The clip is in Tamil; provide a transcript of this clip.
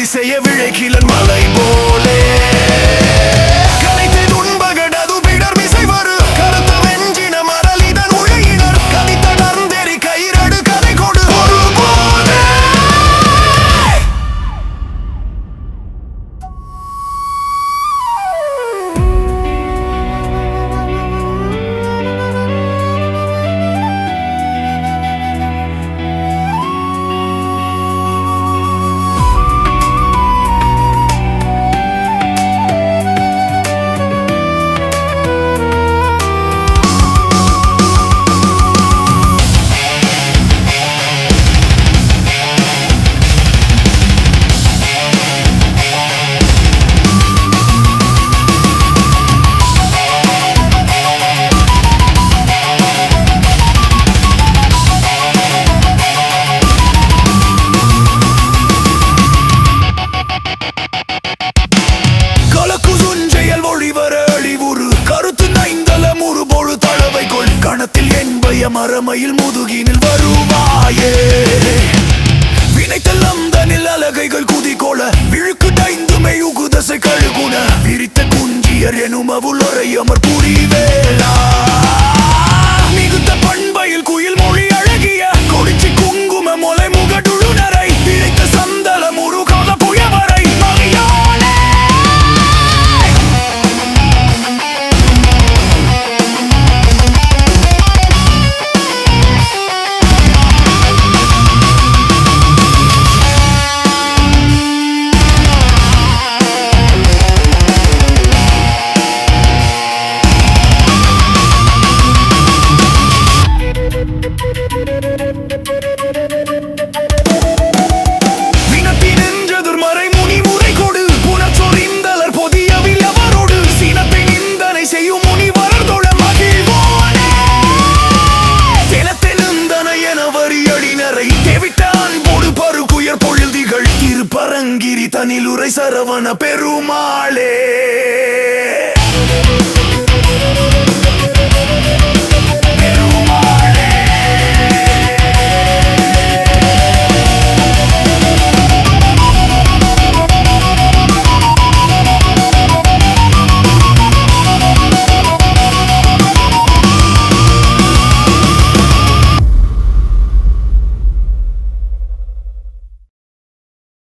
செய்ய விழைக்கிலன் மலை போலே கலைத்து துன்பகடது பிடர் மிசை வரு கருத்த வெஞ்சின மரலிதன் உழையினர் கதித்த நந்தெறி கயிரடு கதை கொடு ஒரு போலே மரமையில் முதுகினில் வருவாயே வினைத்தெல்லாம் தனில் அலகைகள் குதிகோள விழுக்கு டைந்துமை உகுதசை கழுகுண விரித்த குஞ்சியர் எனும் அவுளரை அமர் புரிவேலா மிகுத்த பண்பையில் குயில் மொழி அழகிய கொடிச்சி குங்கும மொலை முகடுழுனரை விளைத்த சந்தல முருகாத புயவரை மகியானே பரங்கிரி தனிலுரை சரவண பெருமாளே